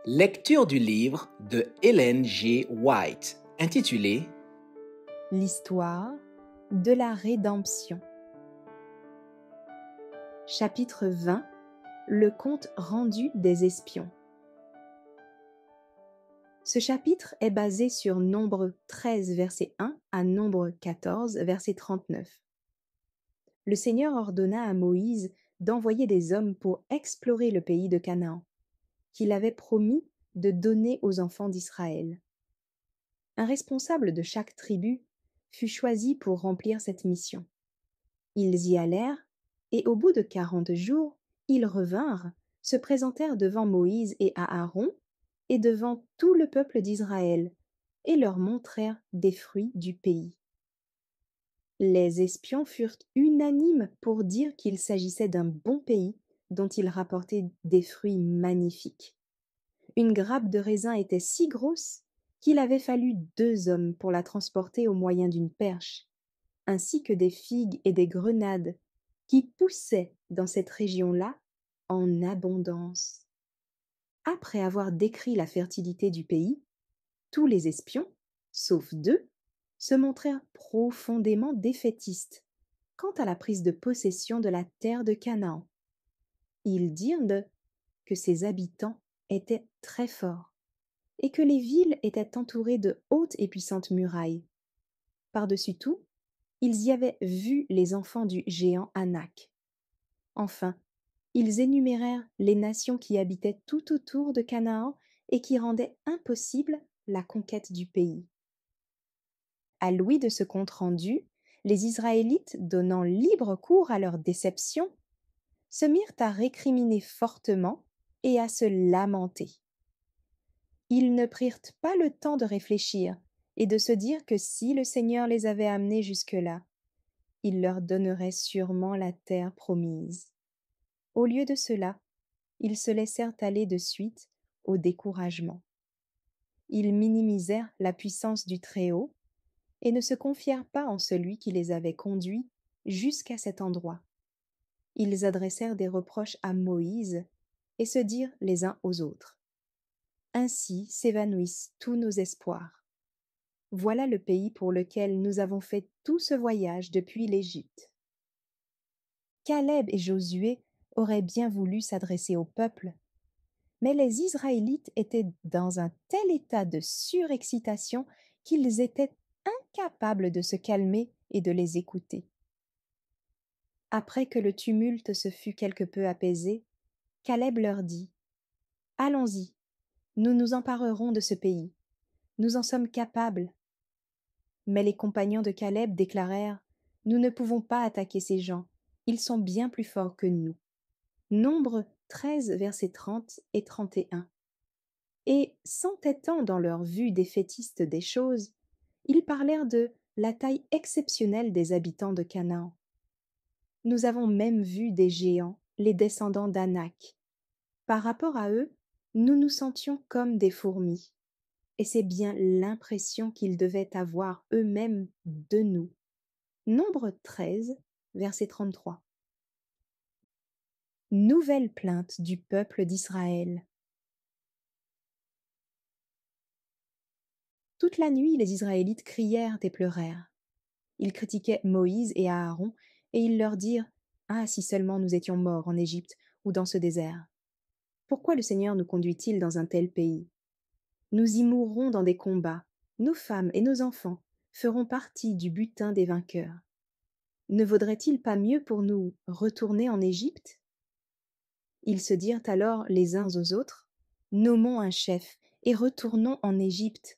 Lecture du livre de Ellen G. White, intitulé L'histoire de la rédemption. Chapitre 20. Le compte rendu des espions. Ce chapitre est basé sur Nombre 13, verset 1 à Nombre 14, verset 39. Le Seigneur ordonna à Moïse d'envoyer des hommes pour explorer le pays de Canaan, qu'il avait promis de donner aux enfants d'Israël. Un responsable de chaque tribu fut choisi pour remplir cette mission. Ils y allèrent, et au bout de 40 jours, ils revinrent, se présentèrent devant Moïse et Aaron, et devant tout le peuple d'Israël, et leur montrèrent des fruits du pays. Les espions furent unanimes pour dire qu'il s'agissait d'un bon pays dont ils rapportaient des fruits magnifiques. Une grappe de raisin était si grosse qu'il avait fallu 2 hommes pour la transporter au moyen d'une perche, ainsi que des figues et des grenades qui poussaient dans cette région-là en abondance. Après avoir décrit la fertilité du pays, tous les espions, sauf 2, se montrèrent profondément défaitistes quant à la prise de possession de la terre de Canaan. Ils dirent que ses habitants étaient très forts et que les villes étaient entourées de hautes et puissantes murailles. Par-dessus tout, ils y avaient vu les enfants du géant Anak. Enfin, ils énumérèrent les nations qui habitaient tout autour de Canaan et qui rendaient impossible la conquête du pays. À l'ouïe de ce compte-rendu, les Israélites, donnant libre cours à leur déception, se mirent à récriminer fortement et à se lamenter. Ils ne prirent pas le temps de réfléchir et de se dire que si le Seigneur les avait amenés jusque-là, il leur donnerait sûrement la terre promise. Au lieu de cela, ils se laissèrent aller de suite au découragement. Ils minimisèrent la puissance du Très-Haut et ne se confièrent pas en celui qui les avait conduits jusqu'à cet endroit. Ils adressèrent des reproches à Moïse et se dirent les uns aux autres: Ainsi s'évanouissent tous nos espoirs. Voilà le pays pour lequel nous avons fait tout ce voyage depuis l'Égypte. Caleb et Josué auraient bien voulu s'adresser au peuple, mais les Israélites étaient dans un tel état de surexcitation qu'ils étaient incapables de se calmer et de les écouter. Après que le tumulte se fut quelque peu apaisé, Caleb leur dit: Allons-y, nous nous emparerons de ce pays. Nous en sommes capables. Mais les compagnons de Caleb déclarèrent: Nous ne pouvons pas attaquer ces gens, ils sont bien plus forts que nous. Nombre 13, versets 30 et 31. Et s'entêtant dans leur vue défaitiste des choses, ils parlèrent de la taille exceptionnelle des habitants de Canaan. Nous avons même vu des géants, les descendants d'Anak. Par rapport à eux, nous nous sentions comme des fourmis. Et c'est bien l'impression qu'ils devaient avoir eux-mêmes de nous. Nombre 13, verset 33. Nouvelle plainte du peuple d'Israël. Toute la nuit, les Israélites crièrent et pleurèrent. Ils critiquaient Moïse et Aaron, et ils leur dirent: Ah, si seulement nous étions morts en Égypte ou dans ce désert! Pourquoi le Seigneur nous conduit-il dans un tel pays? Nous y mourrons dans des combats, nos femmes et nos enfants feront partie du butin des vainqueurs. Ne vaudrait-il pas mieux pour nous retourner en Égypte? Ils se dirent alors les uns aux autres: Nommons un chef et retournons en Égypte.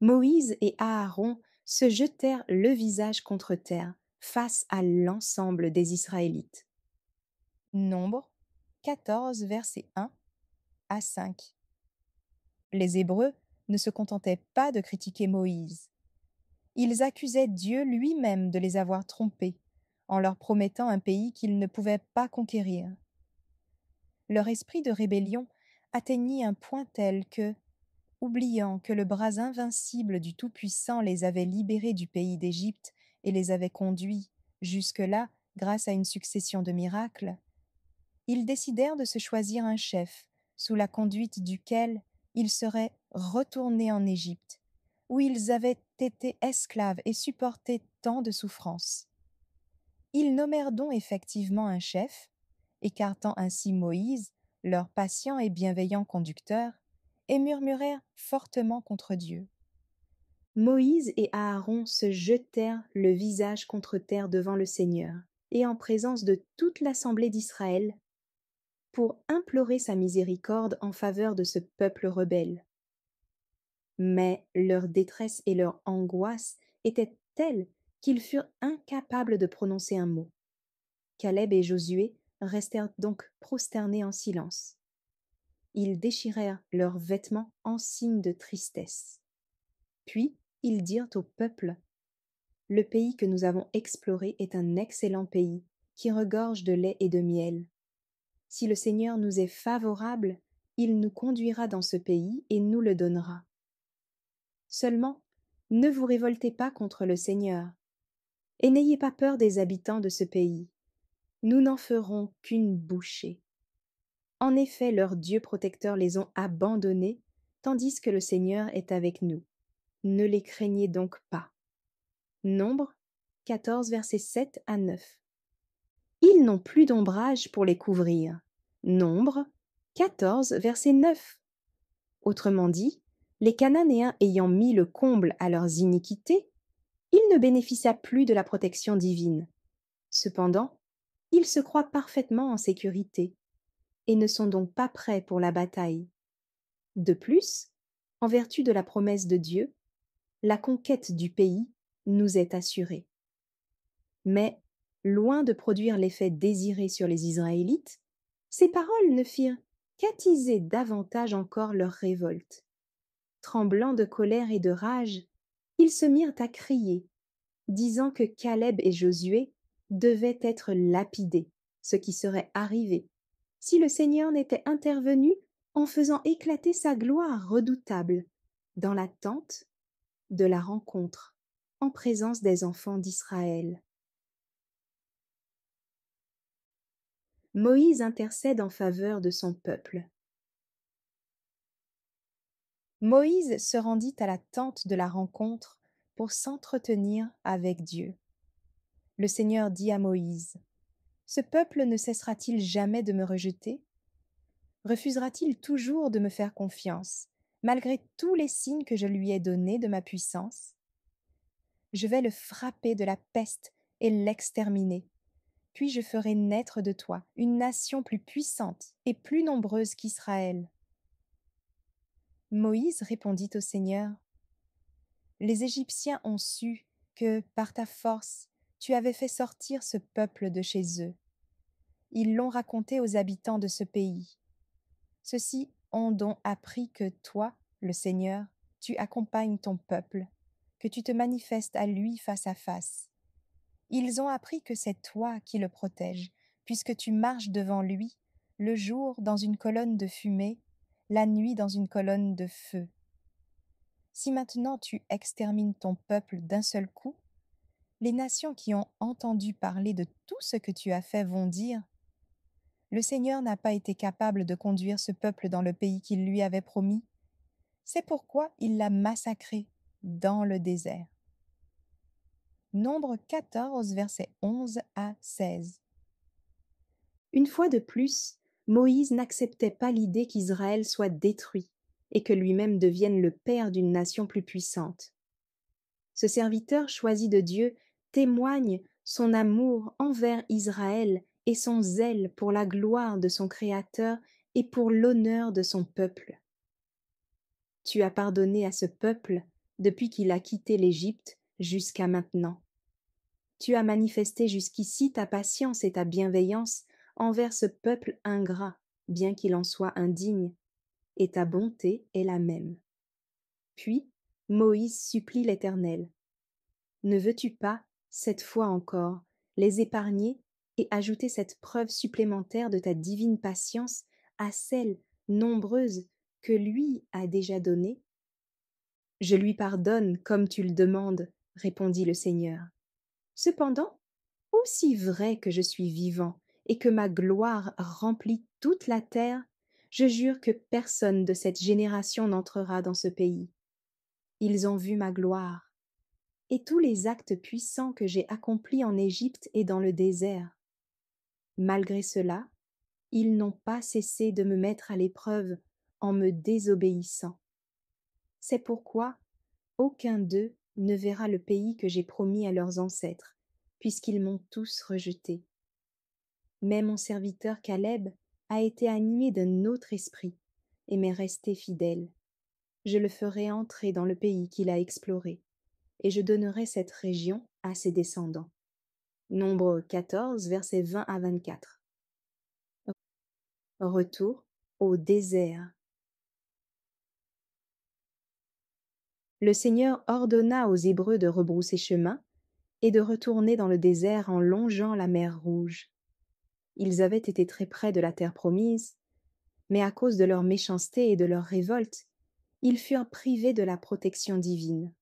Moïse et Aaron se jetèrent le visage contre terre face à l'ensemble des Israélites. Nombre 14, versets 1 à 5. Les Hébreux ne se contentaient pas de critiquer Moïse. Ils accusaient Dieu lui-même de les avoir trompés, en leur promettant un pays qu'ils ne pouvaient pas conquérir. Leur esprit de rébellion atteignit un point tel que, oubliant que le bras invincible du Tout-Puissant les avait libérés du pays d'Égypte et les avait conduits jusque-là grâce à une succession de miracles, ils décidèrent de se choisir un chef sous la conduite duquel ils seraient retournés en Égypte, où ils avaient été esclaves et supporté tant de souffrances. Ils nommèrent donc effectivement un chef, écartant ainsi Moïse, leur patient et bienveillant conducteur, et murmurèrent fortement contre Dieu. Moïse et Aaron se jetèrent le visage contre terre devant le Seigneur, et en présence de toute l'assemblée d'Israël, pour implorer sa miséricorde en faveur de ce peuple rebelle. Mais leur détresse et leur angoisse étaient telles qu'ils furent incapables de prononcer un mot. Caleb et Josué restèrent donc prosternés en silence. Ils déchirèrent leurs vêtements en signe de tristesse. Puis ils dirent au peuple: Le pays que nous avons exploré est un excellent pays, qui regorge de lait et de miel. Si le Seigneur nous est favorable, il nous conduira dans ce pays et nous le donnera. Seulement, ne vous révoltez pas contre le Seigneur, et n'ayez pas peur des habitants de ce pays. Nous n'en ferons qu'une bouchée. En effet, leurs dieux protecteurs les ont abandonnés, tandis que le Seigneur est avec nous. Ne les craignez donc pas. Nombre 14, versets 7 à 9. Ils n'ont plus d'ombrage pour les couvrir. Nombre 14, verset 9. Autrement dit, les Cananéens ayant mis le comble à leurs iniquités, ils ne bénéficient plus de la protection divine. Cependant, ils se croient parfaitement en sécurité et ne sont donc pas prêts pour la bataille. De plus, en vertu de la promesse de Dieu, la conquête du pays nous est assurée. Mais, loin de produire l'effet désiré sur les Israélites, ces paroles ne firent qu'attiser davantage encore leur révolte. Tremblant de colère et de rage, ils se mirent à crier, disant que Caleb et Josué devaient être lapidés, ce qui serait arrivé si le Seigneur n'était intervenu en faisant éclater sa gloire redoutable dans la tente de la rencontre en présence des enfants d'Israël. Moïse intercède en faveur de son peuple. Moïse se rendit à la tente de la rencontre pour s'entretenir avec Dieu. Le Seigneur dit à Moïse: Ce peuple ne cessera-t-il jamais de me rejeter? Refusera-t-il toujours de me faire confiance, malgré tous les signes que je lui ai donnés de ma puissance? Je vais le frapper de la peste et l'exterminer. Puis je ferai naître de toi une nation plus puissante et plus nombreuse qu'Israël. Moïse répondit au Seigneur: Les Égyptiens ont su que, par ta force, tu avais fait sortir ce peuple de chez eux. Ils l'ont raconté aux habitants de ce pays. Ceux-ci ont donc appris que toi, le Seigneur, tu accompagnes ton peuple, que tu te manifestes à lui face à face. Ils ont appris que c'est toi qui le protèges, puisque tu marches devant lui, le jour dans une colonne de fumée, la nuit dans une colonne de feu. Si maintenant tu extermines ton peuple d'un seul coup, les nations qui ont entendu parler de tout ce que tu as fait vont dire: Le Seigneur n'a pas été capable de conduire ce peuple dans le pays qu'il lui avait promis. C'est pourquoi il l'a massacré dans le désert. Nombre 14, versets 11 à 16. Une fois de plus, Moïse n'acceptait pas l'idée qu'Israël soit détruit et que lui-même devienne le père d'une nation plus puissante. Ce serviteur choisi de Dieu témoigne son amour envers Israël et son zèle pour la gloire de son Créateur et pour l'honneur de son peuple. Tu as pardonné à ce peuple depuis qu'il a quitté l'Égypte jusqu'à maintenant. Tu as manifesté jusqu'ici ta patience et ta bienveillance envers ce peuple ingrat, bien qu'il en soit indigne, et ta bonté est la même. Puis Moïse supplie l'Éternel: Ne veux-tu pas, cette fois encore, les épargner et ajouter cette preuve supplémentaire de ta divine patience à celles nombreuses que lui a déjà données? Je lui pardonne comme tu le demandes, répondit le Seigneur. Cependant, aussi vrai que je suis vivant et que ma gloire remplit toute la terre, Je jure que personne de cette génération n'entrera dans ce pays. Ils ont vu ma gloire et tous les actes puissants que j'ai accomplis en Égypte et dans le désert. Malgré cela, ils n'ont pas cessé de me mettre à l'épreuve en me désobéissant. C'est pourquoi aucun d'eux ne verra le pays que j'ai promis à leurs ancêtres, puisqu'ils m'ont tous rejeté. Mais mon serviteur Caleb a été animé d'un autre esprit et m'est resté fidèle. Je le ferai entrer dans le pays qu'il a exploré, et je donnerai cette région à ses descendants. Nombre 14, versets 20 à 24. Retour au désert. Le Seigneur ordonna aux Hébreux de rebrousser chemin et de retourner dans le désert en longeant la mer Rouge. Ils avaient été très près de la terre promise, mais à cause de leur méchanceté et de leur révolte, ils furent privés de la protection divine.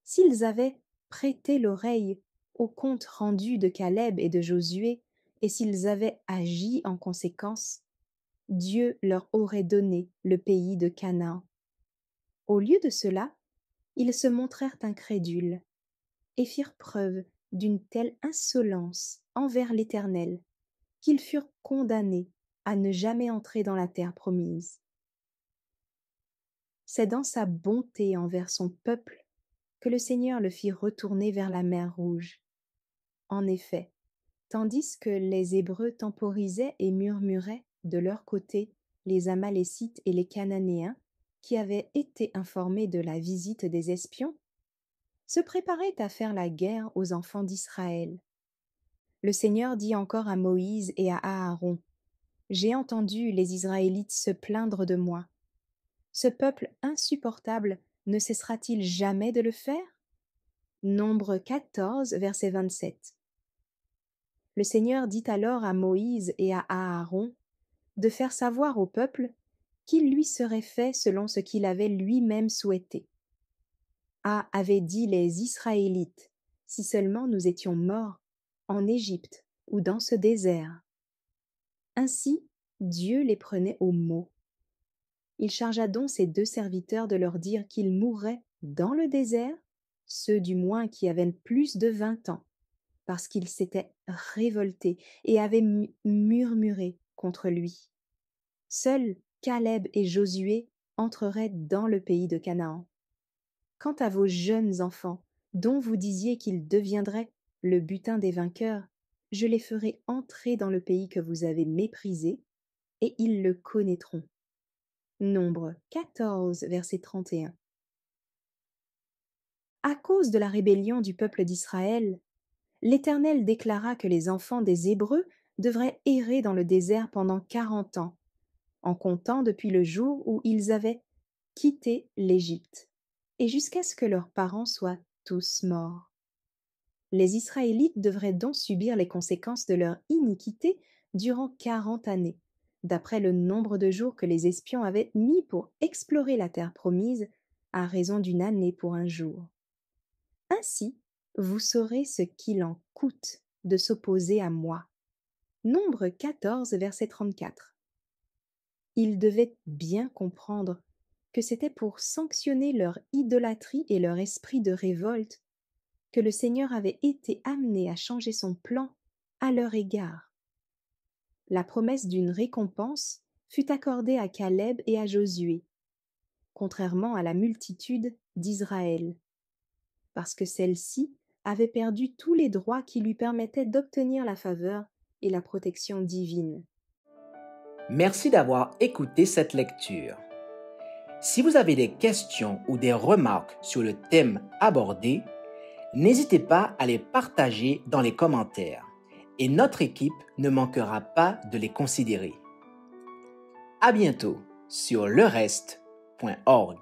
S'ils avaient prêté l'oreille aux comptes rendus de Caleb et de Josué, et s'ils avaient agi en conséquence, Dieu leur aurait donné le pays de Canaan. Au lieu de cela, ils se montrèrent incrédules et firent preuve d'une telle insolence envers l'Éternel qu'ils furent condamnés à ne jamais entrer dans la terre promise. C'est dans sa bonté envers son peuple que le Seigneur le fit retourner vers la mer Rouge. En effet, tandis que les Hébreux temporisaient et murmuraient de leur côté, les Amalécites et les Cananéens, qui avaient été informés de la visite des espions, se préparaient à faire la guerre aux enfants d'Israël. Le Seigneur dit encore à Moïse et à Aaron: « J'ai entendu les Israélites se plaindre de moi. Ce peuple insupportable ne cessera-t-il jamais de le faire ?» Nombre 14, verset 27. Le Seigneur dit alors à Moïse et à Aaron de faire savoir au peuple qu'il lui serait fait selon ce qu'il avait lui-même souhaité. Avait dit les Israélites: « Si seulement nous étions morts en Égypte ou dans ce désert. » Ainsi, Dieu les prenait au mot. Il chargea donc ses deux serviteurs de leur dire qu'ils mourraient dans le désert, ceux du moins qui avaient plus de 20 ans, parce qu'ils s'étaient révoltés et avaient murmuré contre lui. Seuls Caleb et Josué entreraient dans le pays de Canaan. Quant à vos jeunes enfants, dont vous disiez qu'ils deviendraient le butin des vainqueurs, je les ferai entrer dans le pays que vous avez méprisé, et ils le connaîtront. Nombre 14, verset 31. À cause de la rébellion du peuple d'Israël, l'Éternel déclara que les enfants des Hébreux devraient errer dans le désert pendant 40 ans, en comptant depuis le jour où ils avaient quitté l'Égypte, et jusqu'à ce que leurs parents soient tous morts. Les Israélites devraient donc subir les conséquences de leur iniquité durant 40 années, d'après le nombre de jours que les espions avaient mis pour explorer la terre promise, à raison d'une année pour un jour. Ainsi, vous saurez ce qu'il en coûte de s'opposer à moi. Nombre 14, verset 34. Ils devaient bien comprendre que c'était pour sanctionner leur idolâtrie et leur esprit de révolte que le Seigneur avait été amené à changer son plan à leur égard. La promesse d'une récompense fut accordée à Caleb et à Josué, contrairement à la multitude d'Israël, parce que celle-ci avait perdu tous les droits qui lui permettaient d'obtenir la faveur et la protection divine. Merci d'avoir écouté cette lecture. Si vous avez des questions ou des remarques sur le thème abordé, n'hésitez pas à les partager dans les commentaires et notre équipe ne manquera pas de les considérer. À bientôt sur lereste.org.